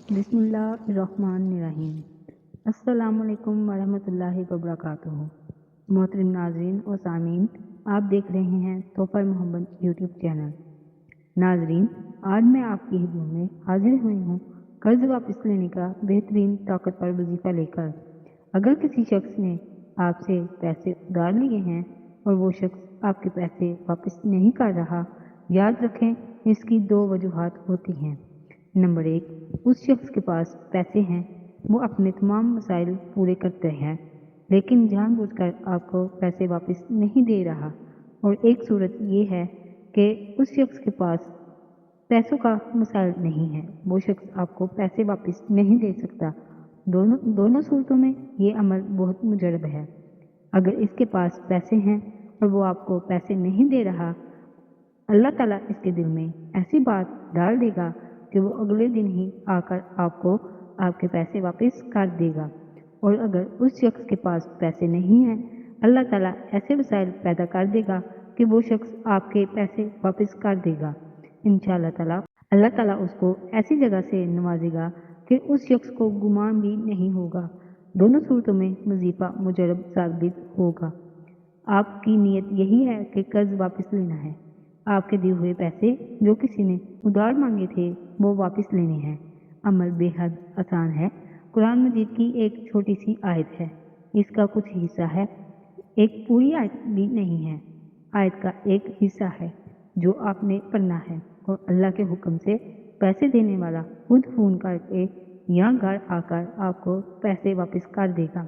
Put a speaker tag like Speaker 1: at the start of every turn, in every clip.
Speaker 1: बिस्मिल्लाहिर्रहमानिर्रहीम। अस्सलामुअलैकुम वरहमतुल्लाहि वबरकातुहू। मोहतरम नाजरीन और सामीन, आप देख रहे हैं तोहफा मोहब्बत यूट्यूब चैनल। नाजरीन, आज मैं आपकी खिदमत में हाजिर हुई हूँ कर्ज वापस लेने का बेहतरीन ताकतवर वजीफा लेकर। अगर किसी शख्स ने आपसे पैसे उधार लिए हैं और वो शख्स आपके पैसे वापस नहीं कर रहा, याद रखें इसकी दो वजूहात होती हैं। नंबर एक, उस शख्स के पास पैसे हैं, वो अपने तमाम मसाइल पूरे करते हैं लेकिन जानबूझकर आपको पैसे वापस नहीं दे रहा। और एक सूरत ये है कि उस शख्स के पास पैसों का मसाइल नहीं है, वो शख्स आपको पैसे वापस नहीं दे सकता। दोनों सूरतों में ये अमल बहुत मुजरब है। अगर इसके पास पैसे हैं और वो आपको पैसे नहीं दे रहा, अल्लाह ताला इसके दिल में ऐसी बात डाल देगा कि वो अगले दिन ही आकर आपको आपके पैसे वापस कर देगा। और अगर उस शख्स के पास पैसे नहीं हैं, अल्लाह ताला ऐसे वसाइल पैदा कर देगा कि वो शख्स आपके पैसे वापस कर देगा। इंशाअल्लाह ताला अल्लाह ताला उसको ऐसी जगह से नवाजेगा कि उस शख्स को गुमान भी नहीं होगा। दोनों सूरतों में वजीफा मुजरब साबित होगा। आपकी नीयत यही है कि कर्ज वापस लेना है। आपके दिए हुए पैसे जो किसी ने उधार मांगे थे वो वापस लेने हैं। अमल बेहद आसान है। कुरान मजीद की एक छोटी सी आयत है, इसका कुछ हिस्सा है, एक पूरी आयत भी नहीं है। आयत का एक हिस्सा है जो आपने पढ़ना है और अल्लाह के हुक्म से पैसे देने वाला खुद फ़ोन करके या घर आकर आपको पैसे वापस कर देगा।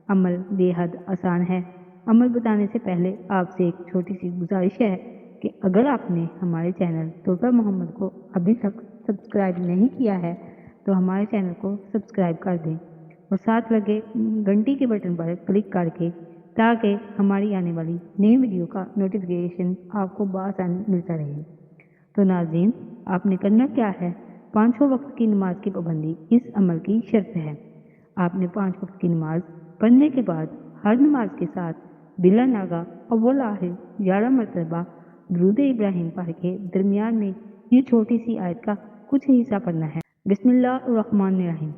Speaker 1: अमल बेहद आसान है। अमल बताने से पहले आपसे एक छोटी सी गुजारिश है कि अगर आपने हमारे चैनल तोहफा मोहम्मद को अभी तक सब्सक्राइब नहीं किया है तो हमारे चैनल को सब्सक्राइब कर दें और साथ लगे घंटी के बटन पर क्लिक करके, ताकि हमारी आने वाली नई वीडियो का नोटिफिकेशन आपको बआसानी मिलता रहे। तो नाज़रीन, आपने करना क्या है, 5 वक्त की नमाज की पाबंदी इस अमल की शर्त है। आपने 5 वक्त की नमाज पढ़ने के बाद हर नमाज के साथ बिला नागा अव्वल आखिर 11 मरतबा दुरूद इब्राहिम पढ़ के दरमियान में ये छोटी सी आयत का कुछ हिस्सा पढ़ना है। बिस्मिल्लाहिर्रहमानिर्रहीम।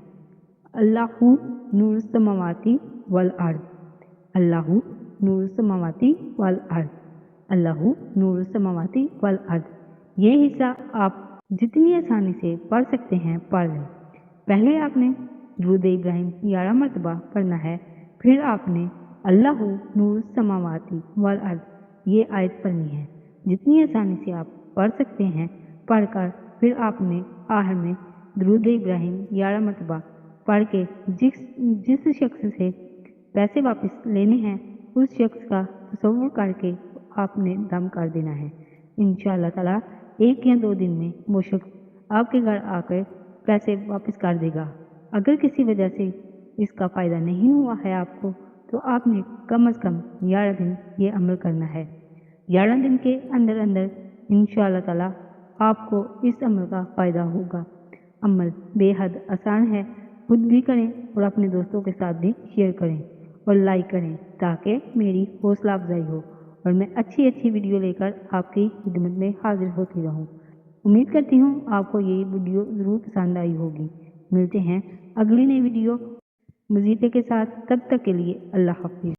Speaker 1: अल्लाहु नूरुस समावाती वल अर्द, अल्लाहु नूरुस समावाती वल अर्द, अल्लाहु नूरुस समावाती वल अर्द। ये हिस्सा आप जितनी आसानी से पढ़ सकते हैं पढ़ लें। पहले आपने दुरूद इब्राहिम 11 मरतबा पढ़ना है, फिर आपने अल्लाहु नूरुस समावाती वल अर्द ये आयत पढ़नी है। जितनी आसानी से आप पढ़ सकते हैं पढ़कर फिर आपने आखिर में दुरूद इब्राहिम 11 मरतबा पढ़ के जिस शख्स से पैसे वापस लेने हैं उस शख्स का तसव्वुर करके आपने दम कर देना है। इंशाअल्लाह ताला 1 या 2 दिन में वो शख्स आपके घर आकर पैसे वापस कर देगा। अगर किसी वजह से इसका फ़ायदा नहीं हुआ है आपको, तो आपने कम अज़ कम 11 दिन ये अमल करना है। 11 दिन के अंदर अंदर इंशाअल्लाह ताला आपको इस अमल का फ़ायदा होगा। अमल बेहद आसान है, खुद भी करें और अपने दोस्तों के साथ भी शेयर करें और लाइक करें ताकि मेरी हौसला अफजाई हो और मैं अच्छी वीडियो लेकर आपकी खिदमत में हाजिर होती रहूं। उम्मीद करती हूँ आपको ये वीडियो ज़रूर पसंद आई होगी। मिलते हैं अगली नई वीडियो वजीफे के साथ, तब तक के लिए अल्लाह हाफिज़।